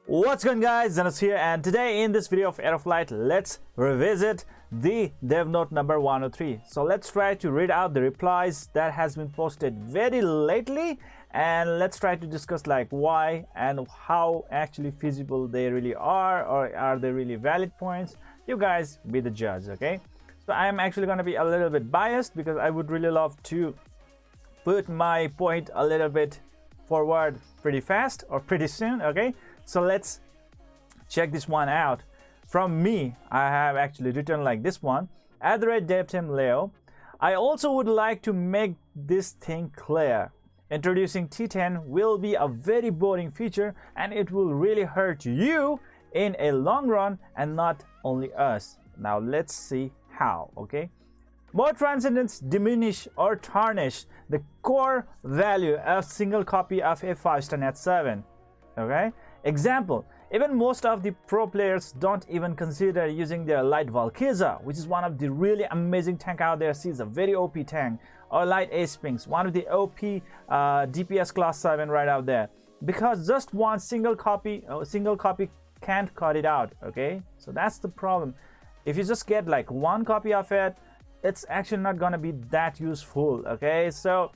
What's going on, guys? Zennosh here, and today in this video of Aeroflight, let's revisit the dev note number 103. So let's try to read out the replies that has been posted very lately, and let's try to discuss like why and how actually feasible they really are, or are they really valid points. You guys be the judge, okay? So I'm actually going to be a little bit biased because I would really love to put my point a little bit forward pretty fast or pretty soon, okay? So let's check this one out. From me, I have actually written like this one: @DevTeamLeo. I also would like to make this thing clear. Introducing T10 will be a very boring feature, and it will really hurt you in a long run, and not only us. Now let's see how, okay? More transcendence diminish or tarnish the core value of single copy of a 5-star Net 7, okay? Example, even most of the pro players don't even consider using their light Valkyza, which is one of the really amazing tank out there. See, it's a very OP tank, or light Ace-Sphinx, one of the OP DPS class 7 right out there, because just one single copy can't cut it out, okay? So that's the problem. If you just get like one copy of it, it's actually not gonna be that useful, okay? So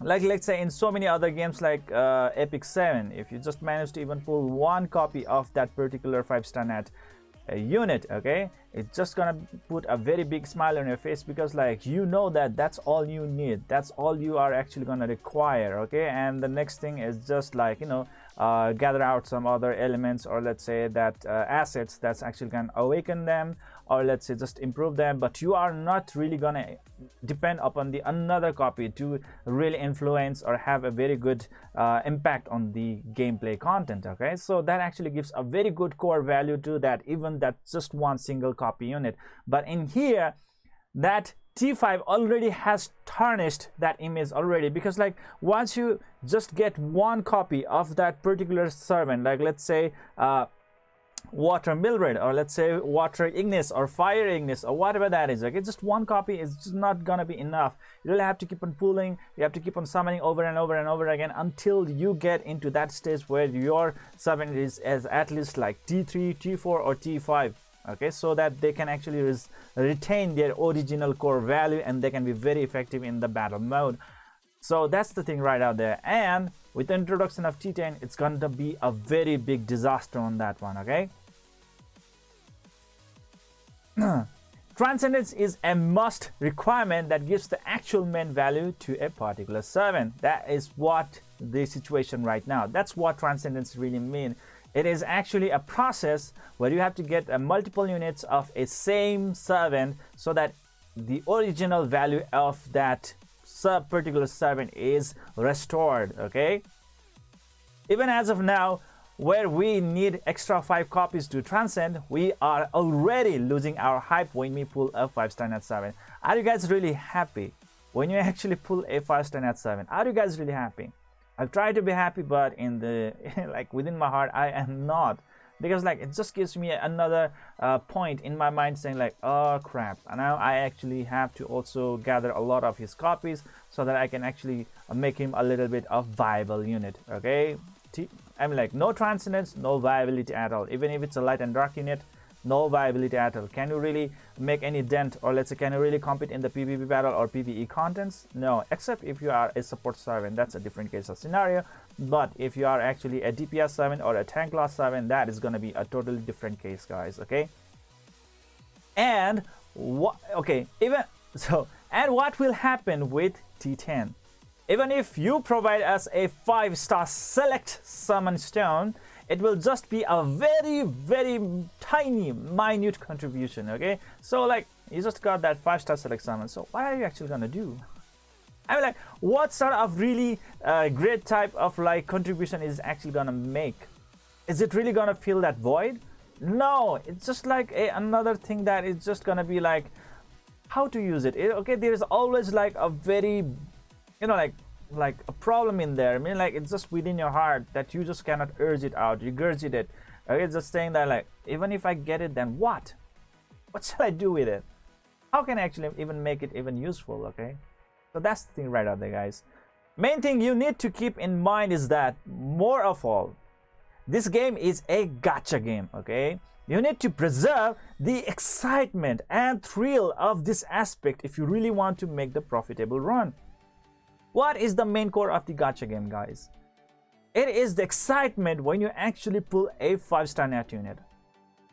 like, let's say in so many other games like Epic 7, if you just manage to even pull one copy of that particular 5-star net unit, okay, it's just gonna put a very big smile on your face, because like you know that that's all you need, that's all you are actually gonna require, okay? And the next thing is just like, you know, gather out some other elements, or let's say that assets that's actually gonna awaken them, or let's say just improve them, but you are not really gonna depend upon the another copy to really influence or have a very good impact on the gameplay content, okay? So that actually gives a very good core value to that, even that just one single copy unit. But in here, that T5 already has tarnished that image already, because like once you just get one copy of that particular servant, like let's say Water Mildred, or let's say Water Ignis, or Fire Ignis, or whatever that is, okay? Just one copy is just not gonna be enough. You really have to keep on pulling, you have to keep on summoning over and over and over again until you get into that stage where your servant is as at least like T3, T4, or T5, okay? So that they can actually retain their original core value, and they can be very effective in the battle mode. So that's the thing right out there. And with the introduction of T10, it's going to be a very big disaster on that one, okay? Transcendence is a must requirement that gives the actual main value to a particular servant. That is what the situation right now. That's what transcendence really means. It is actually a process where you have to get multiple units of a same servant, so that the original value of that particular servant is restored, okay? Even as of now, where we need extra 5 copies to transcend, we are already losing our hype when we pull a 5-star Net 7. Are you guys really happy when you actually pull a 5-star Net 7? Are you guys really happy? I've tried to be happy, but in the like within my heart, I am not, because like it just gives me another point in my mind saying like, oh crap, and now I actually have to also gather a lot of his copies so that I can actually make him a little bit of viable unit, okay? I mean, like, no transcendence, no viability at all. Even if it's a light and dark unit, no viability at all. Can you really make any dent, or let's say can you really compete in the PvP battle or PvE contents? No, except if you are a support servant, that's a different case of scenario. But if you are actually a DPS servant or a tank class servant, that is going to be a totally different case, guys, okay? And what, okay, even so, and what will happen with T10? Even if you provide us a 5-star select summon stone, it will just be a very, very tiny, minute contribution, okay? So like, you just got that 5-star select summon, so what are you actually gonna do? I mean, like, what sort of really great type of like contribution is actually gonna make? Is it really gonna fill that void? No, it's just like another thing that is just gonna be like how to use it. Okay, there's always like a very, you know, like a problem in there. I mean, like, it's just within your heart that you just cannot urge it out, regurgitate it. Okay, it's just saying that like, even if I get it, then what should I do with it? How can I actually even make it even useful? Okay, so that's the thing right out there, guys. Main thing you need to keep in mind is that, more of all, this game is a gacha game, okay? You need to preserve the excitement and thrill of this aspect if you really want to make the profitable run. What is the main core of the gacha game, guys? It is the excitement when you actually pull a 5-star net unit.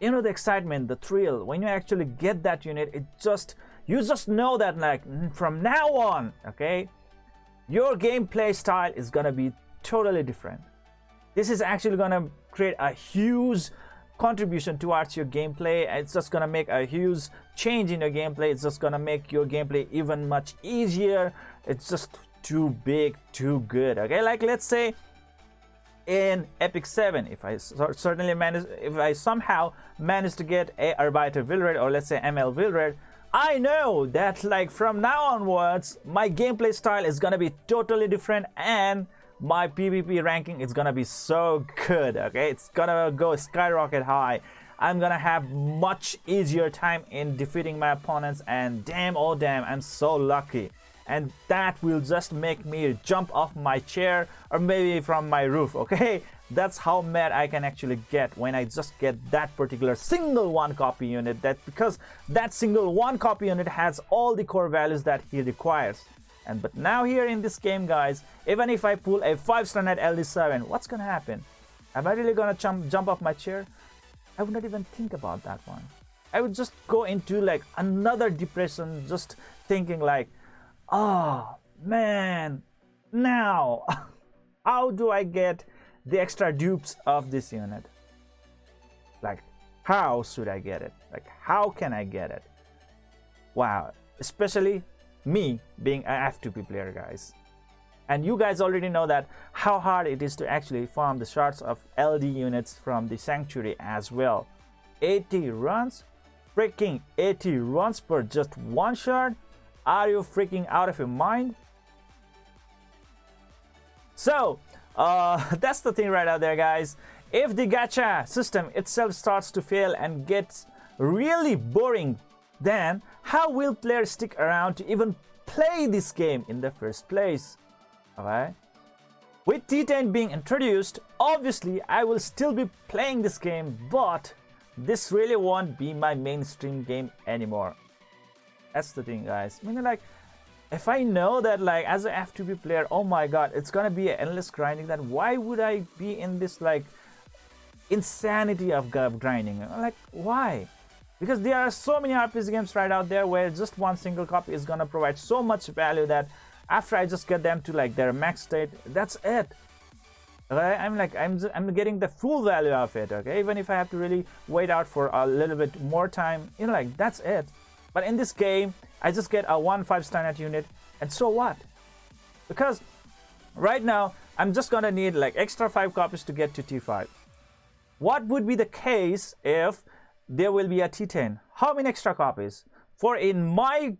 You know, the excitement, the thrill, when you actually get that unit, you just know that, like, from now on, okay, your gameplay style is gonna be totally different. This is actually gonna create a huge contribution towards your gameplay. It's just gonna make a huge change in your gameplay. It's just gonna make your gameplay even much easier. It's just too big, too good, okay? Like, let's say in Epic 7, if I somehow manage to get a Arbiter Wilred, or let's say ML Wilred, I know that, like, from now onwards my gameplay style is gonna be totally different, and my PvP ranking is gonna be so good, okay? It's gonna go skyrocket high. I'm gonna have much easier time in defeating my opponents, and damn, oh damn, I'm so lucky. And that will just make me jump off my chair, or maybe from my roof, okay? That's how mad I can actually get when I just get that particular single 1-copy unit, because that single 1-copy unit has all the core values that he requires. But now here in this game, guys, even if I pull a 5-star net LD7, what's gonna happen? Am I really gonna jump off my chair? I would not even think about that one. I would just go into, like, another depression, just thinking like, oh man, now how do I get the extra dupes of this unit? Like, how should I get it? Like, how can I get it? Wow, especially me being an F2P player, guys. And you guys already know that how hard it is to actually farm the shards of LD units from the Sanctuary as well. 80 runs? Freaking 80 runs per just one shard? Are you freaking out of your mind? So, that's the thing right out there, guys. If the gacha system itself starts to fail and gets really boring, then how will players stick around to even play this game in the first place? Alright? With T10 being introduced, obviously I will still be playing this game, but this really won't be my mainstream game anymore. That's the thing, guys. I mean, like, if I know that, like, as an F2P player, oh my god, it's gonna be an endless grinding, then why would I be in this, like, insanity of grinding? Like, why? Because there are so many RPG games right out there where just one single copy is gonna provide so much value that after I just get them to, like, their max state, that's it. Okay? I'm getting the full value of it, okay? Even if I have to really wait out for a little bit more time, you know, like, that's it. But in this game, I just get a 1 5-star net unit, and so what? Because right now, I'm just gonna need, like, extra 5 copies to get to T5. What would be the case if there will be a T10? How many extra copies? For in my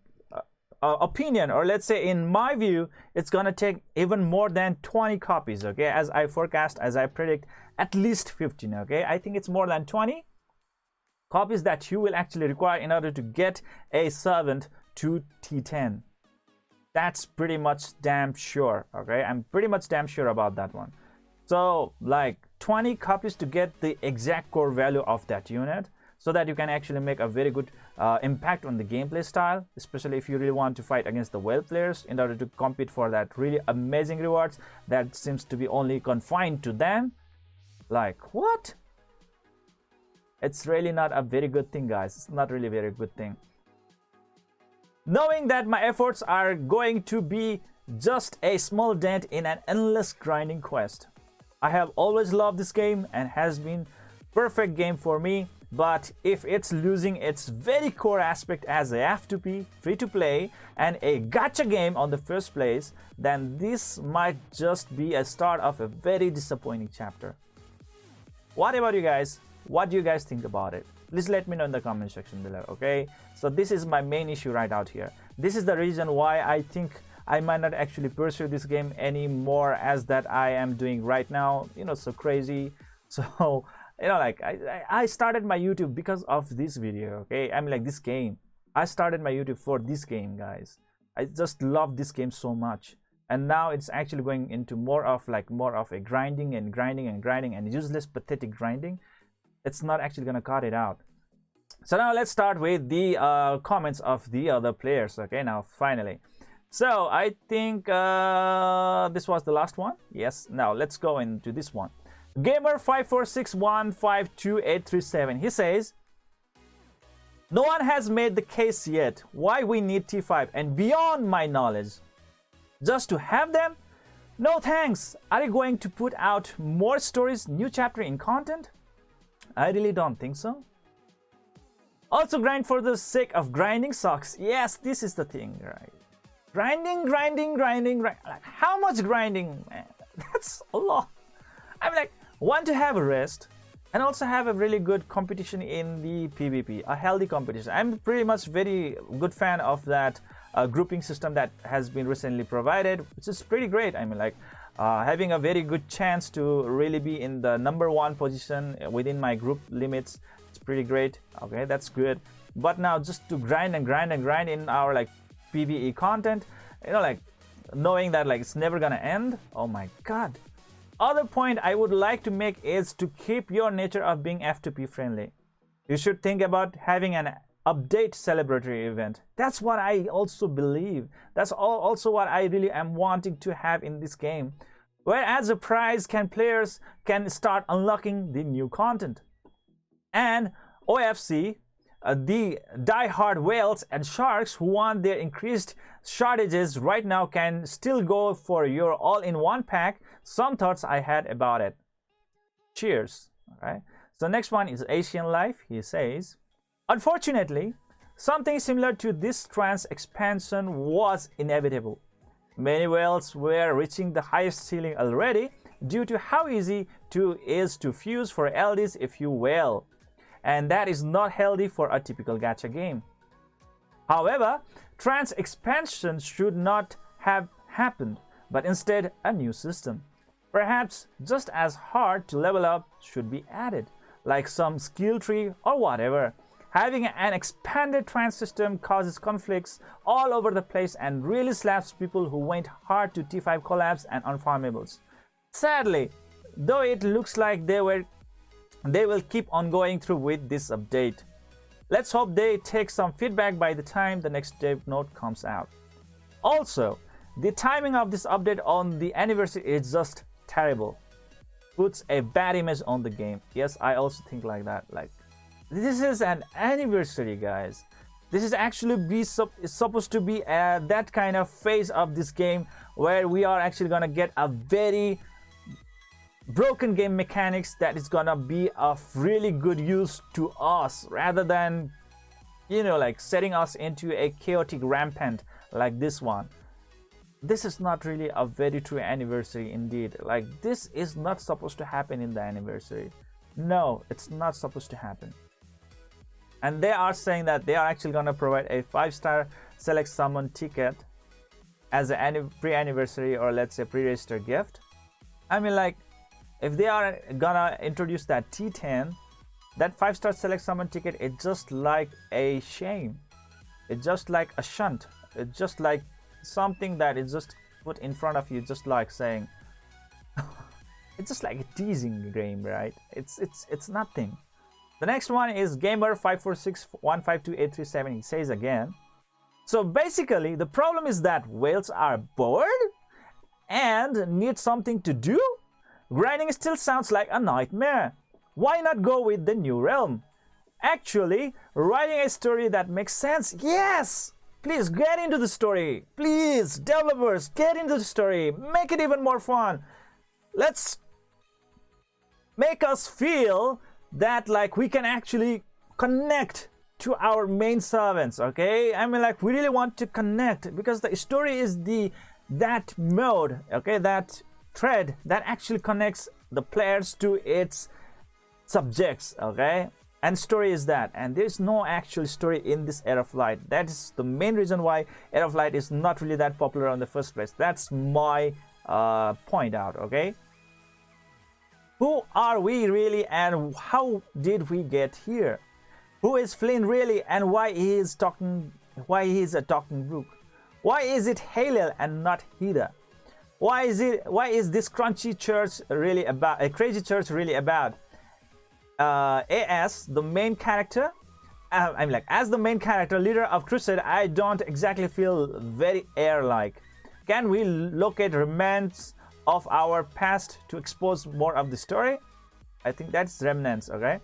opinion, or let's say in my view, it's gonna take even more than 20 copies, okay? As I forecast, as I predict, at least 15, okay? I think it's more than 20 copies that you will actually require in order to get a servant to T10. That's pretty much damn sure, okay? I'm pretty much damn sure about that one. So, like, 20 copies to get the exact core value of that unit, so that you can actually make a very good impact on the gameplay style, especially if you really want to fight against the well players in order to compete for that really amazing rewards that seems to be only confined to them. Like, what? It's really not a very good thing, guys. It's not really a very good thing. Knowing that my efforts are going to be just a small dent in an endless grinding quest. I have always loved this game and has been perfect game for me, but if it's losing its very core aspect as a F2P, free to play, and a gacha game on the first place, then this might just be a start of a very disappointing chapter. What about you guys? What do you guys think about it? Please let me know in the comment section below, okay? So this is my main issue right out here. This is the reason why I think I might not actually pursue this game anymore as that I am doing right now, you know, so crazy. So, you know, like, I started my YouTube because of this video, okay? I mean, like, this game. I started my YouTube for this game, guys. I just love this game so much. and now it's actually going into more of a grinding and useless pathetic grinding. It's not actually gonna cut it out. So now let's start with the comments of the other players. Okay, now finally, so I think this was the last one. Yes, now let's go into this one. Gamer 546152837, he says, no one has made the case yet why we need T5, and beyond my knowledge, just to have them? No thanks. Are you going to put out more stories, new chapter in content? I really don't think so. Also, grind for the sake of grinding sucks. Yes, this is the thing, right? Grinding. Like, how much grinding, man? That's a lot. I mean, like, want to have a rest and also have a really good competition in the PvP, a healthy competition. I'm pretty much very good fan of that grouping system that has been recently provided, which is pretty great. I mean, like, having a very good chance to really be in the #1 position within my group limits, it's pretty great. Okay, that's good. But now just to grind in our like PvE content, you know, like knowing that like it's never gonna end. Oh my god. Other point I would like to make is to keep your nature of being F2P friendly. You should think about having an update celebratory event. That's what I also believe. That's also what I really am wanting to have in this game, where as a prize players can start unlocking the new content. And OFC, the die-hard whales and sharks who want their increased shortages right now can still go for your all-in-one pack. Some thoughts I had about it. Cheers. All right. So next one is Asian Life. He says, unfortunately, something similar to this trans expansion was inevitable. Many whales were reaching the highest ceiling already due to how easy it is to fuse for LDs if you whale. And that is not healthy for a typical gacha game. However, trans expansion should not have happened, but instead a new system. Perhaps just as hard to level up should be added, like some skill tree or whatever. Having an expanded trans system causes conflicts all over the place and really slaps people who went hard to T5 collabs and unfarmables. Sadly, though, it looks like they will keep on going through with this update. Let's hope they take some feedback by the time the next dev note comes out. Also, the timing of this update on the anniversary is just terrible. Puts a bad image on the game. Yes, I also think like that. Like, this is an anniversary, guys. This is actually supposed to be that kind of phase of this game where we are actually gonna get a very broken game mechanics that is gonna be of really good use to us, rather than, you know, like setting us into a chaotic rampant like this one. This is not really a very true anniversary indeed. Like, this is not supposed to happen in the anniversary. No, it's not supposed to happen. And they are saying that they are actually gonna provide a 5-star select summon ticket as a pre-anniversary, or let's say pre-register gift. I mean, like, if they are gonna introduce that T10, that 5-star select summon ticket, it's just like a shame. It's just like a shunt. It's just like something that is just put in front of you, just like saying it's just like a teasing game, right? It's nothing. The next one is Gamer 546152837. He says again, so basically the problem is that whales are bored and need something to do. Grinding still sounds like a nightmare. Why not go with the new realm? Actually, writing a story that makes sense. Yes! Please get into the story. Please, developers, get into the story. Make it even more fun. Let's make us feel that like we can actually connect to our main servants, okay? I mean, like, we really want to connect, because the story is that mode, okay, that thread that actually connects the players to its subjects, okay? And story is that, and there's no actual story in this Era of Light. That is the main reason why Era of Light is not really that popular in the first place. That's my point out, okay? Who are we really, and how did we get here? Who is Flynn really, and why he is a talking brook? Why is it Halil and not Hida? Why is this crunchy church really about, a crazy church really about? As the main character, I'm like, as the main character, leader of Crusade, I don't exactly feel very air-like. Can we locate remnants of our past to expose more of the story? I think that's remnants, okay?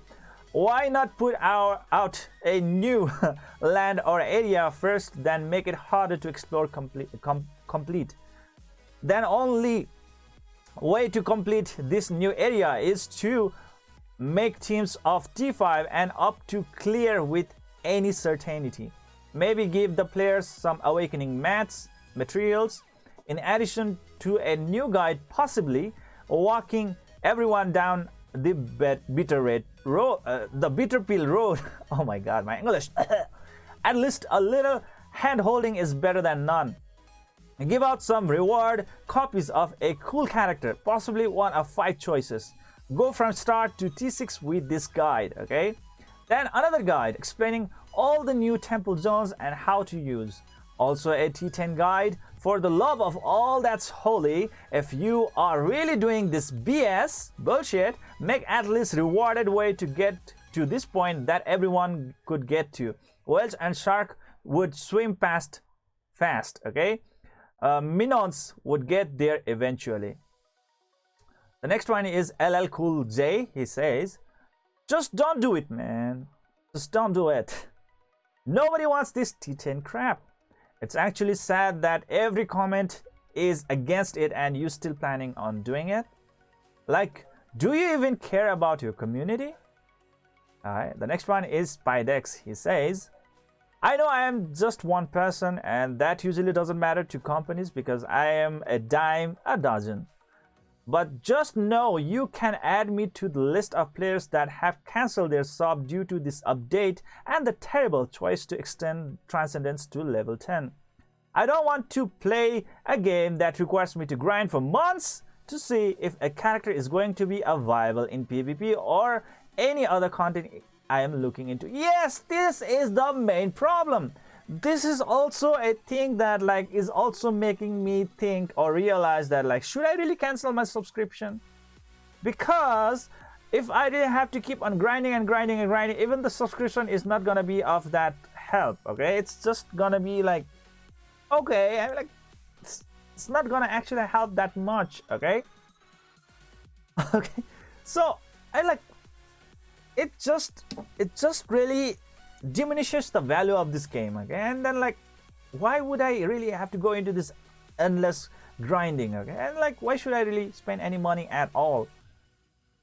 Why not put out a new land or area first, then make it harder to explore complete? Then only way to complete this new area is to make teams of T5 and up to clear with any certainty. Maybe give the players some awakening mats, materials, in addition to a new guide, possibly walking everyone down the bitter pill road. Oh my god, my English. At least a little hand holding is better than none. Give out some reward copies of a cool character, possibly one of 5 choices. Go from start to T6 with this guide, okay? Then another guide explaining all the new temple zones and how to use. Also a T10 guide for the love of all that's holy. If you are really doing this BS bullshit, make at least rewarded way to get to this point that everyone could get to. Whales and shark would swim past fast, okay? Minnows would get there eventually. The next one is LL Cool J. He says, just don't do it, man. Just don't do it. Nobody wants this T10 crap. It's actually sad that every comment is against it and you still planning on doing it. Like, do you even care about your community? Alright, the next one is Spidex. He says, I know I am just one person and that usually doesn't matter to companies because I am a dime a dozen. But just know you can add me to the list of players that have cancelled their sub due to this update and the terrible choice to extend Transcendence to level 10. I don't want to play a game that requires me to grind for months to see if a character is going to be viable in PvP or any other content I am looking into. Yes, this is the main problem. This is also a thing that like is also making me think or realize that like, should I really cancel my subscription? Because if I didn't have to keep on grinding and grinding and grinding, even the subscription is not gonna be of that help, okay? It's just gonna be like, okay, I'm like, it's not gonna actually help that much, okay? Okay, so I like, it just really diminishes the value of this game, okay? And then like, why would I really have to go into this endless grinding, okay? And like, why should I really spend any money at all?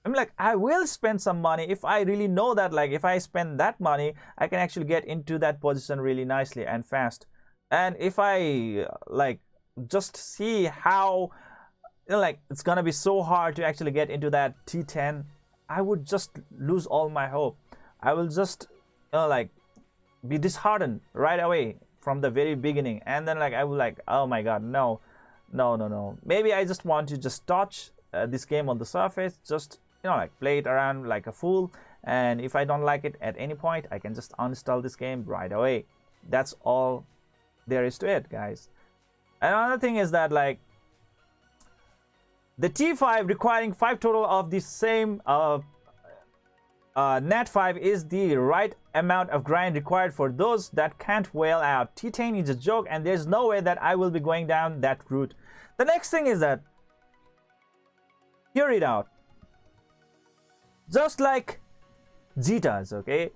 I'm like, I will spend some money if I really know that like if I spend that money I can actually get into that position really nicely and fast. And if I like just see how, you know, like it's gonna be so hard to actually get into that T10, I would just lose all my hope. I will just, you know, like be disheartened right away from the very beginning, and then like I will like, oh my god, no. Maybe I just want to just touch this game on the surface, just, you know, like play it around like a fool, and if I don't like it at any point I can just uninstall this game right away. That's all there is to it, guys. Another thing is that like the T5 requiring 5 total of the same Nat 5 is the right amount of grind required for those that can't whale out. T10 is a joke and there's no way that I will be going down that route. The next thing is that, hear it out, just like Jita's, okay?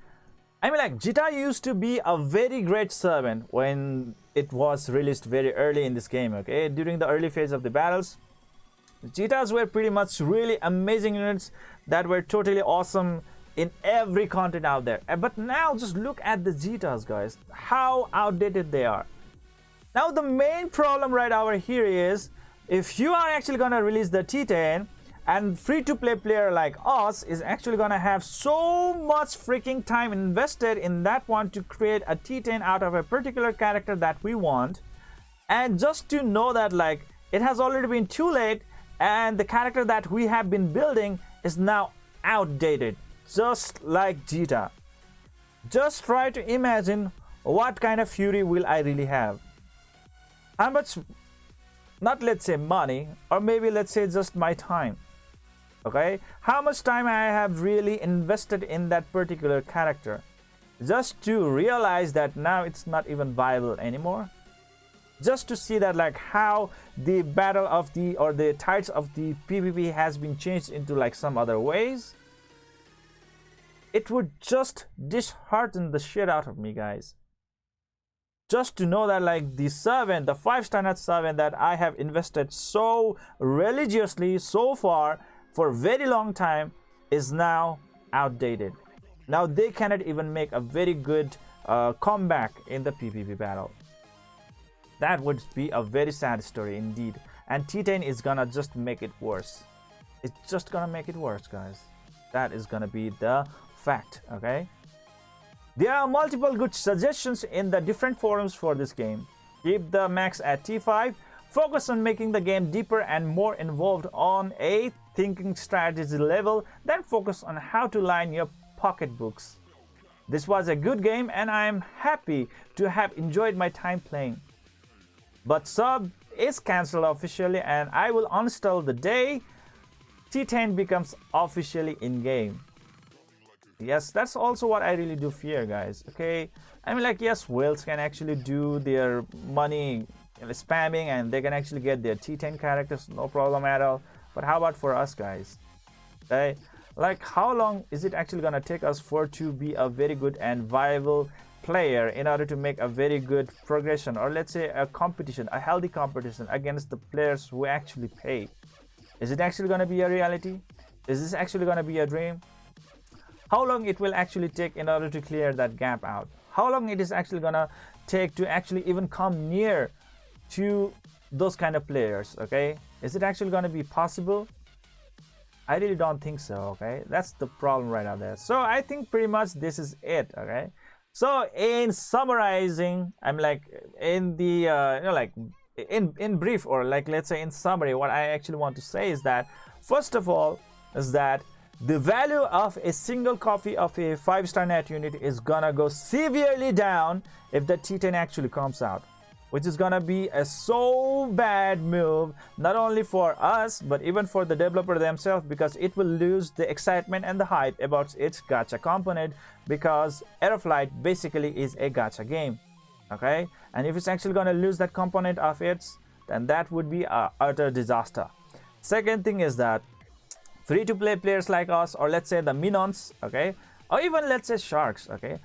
I mean like Jita used to be a very great servant when it was released very early in this game, okay? During the early phase of the battles, Jitas were pretty much really amazing units that were totally awesome in every content out there. But now just look at the Jitas, guys, how outdated they are. Now the main problem right over here is, if you are actually gonna release the T10, and free-to-play player like us is actually gonna have so much freaking time invested in that one to create a T10 out of a particular character that we want, and just to know that like it has already been too late and the character that we have been building is now outdated, just like Jita. Just try to imagine what kind of fury will I really have. How much not let's say money, or maybe let's say just my time. Okay, how much time I have really invested in that particular character, just to realize that now it's not even viable anymore, just to see that like how the battle of the or the tides of the PvP has been changed into like some other ways. It would just dishearten the shit out of me, guys, just to know that like the servant, the 5-star net servant that I have invested so religiously so far for a very long time is now outdated. Now they cannot even make a very good comeback in the PvP battle. That would be a very sad story indeed, and T10 is gonna just make it worse. It's just gonna make it worse, guys. That is gonna be the fact. Okay, there are multiple good suggestions in the different forums for this game. Keep the max at T5, focus on making the game deeper and more involved on a thinking strategy level, then focus on how to line your pocketbooks. This was a good game and I am happy to have enjoyed my time playing. But sub is cancelled officially and I will uninstall the day T10 becomes officially in game. Yes, that's also what I really do fear, guys. Okay, I mean, like, yes, whales can actually do their money spamming and they can actually get their T10 characters, no problem at all. But how about for us, guys? Okay, like, how long is it actually gonna take us for to be a very good and viable player in order to make a very good progression, or let's say a competition, a healthy competition against the players who actually pay? Is it actually gonna be a reality? Is this actually gonna be a dream? How long it will actually take in order to clear that gap out? How long it is actually gonna take to actually even come near to those kind of players? Okay, is it actually gonna be possible? I really don't think so. Okay, that's the problem right out there. So I think pretty much this is it. Okay, so in summarizing, I'm like in the like in brief, or like let's say in summary, what I actually want to say is that first of all is that the value of a single copy of a 5-star net unit is gonna go severely down if the T10 actually comes out, which is gonna be a so bad move, not only for us but even for the developer themselves, because it will lose the excitement and the hype about its gacha component, because Aeroflight basically is a gacha game. Okay, and if it's actually gonna lose that component of its, then that would be a utter disaster. Second thing is that free-to-play players like us, or let's say the Minons, okay, or even let's say Sharks, okay,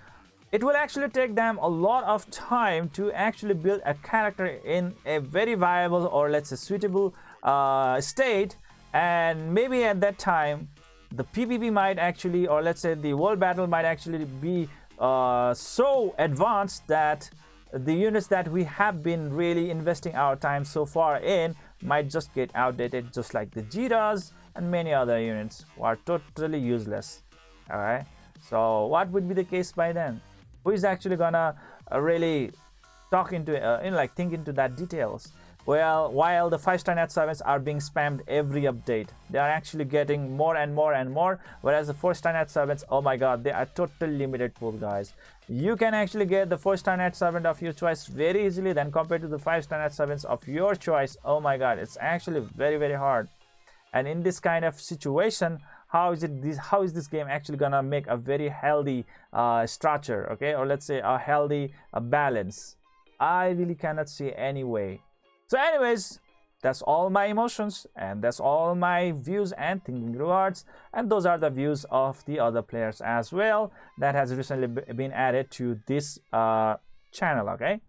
it will actually take them a lot of time to actually build a character in a very viable, or let's say suitable state, and maybe at that time the PvP might actually, or let's say the world battle might actually be so advanced that the units that we have been really investing our time so far in might just get outdated, just like the Jitas and many other units who are totally useless. All right, so what would be the case by then? Who is actually gonna really talk into like think into that details? Well, while the 5-star net servants are being spammed every update, they are actually getting more and more and more, whereas the 4-star net servants, oh my god, they are totally limited pool, guys. You can actually get the 4-star net servant of your choice very easily than compared to the 5-star net servants of your choice. Oh my god, it's actually very hard. And in this kind of situation, how is this game actually gonna make a very healthy structure, okay, or let's say a healthy balance? I really cannot see any way. So anyways, that's all my emotions and that's all my views and thinking regards, and those are the views of the other players as well that has recently been added to this channel. Okay,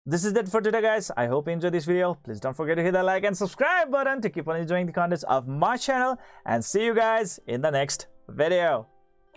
this is it for today, guys. I hope you enjoyed this video. Please don't forget to hit that like and subscribe button to keep on enjoying the contents of my channel, and see you guys in the next video.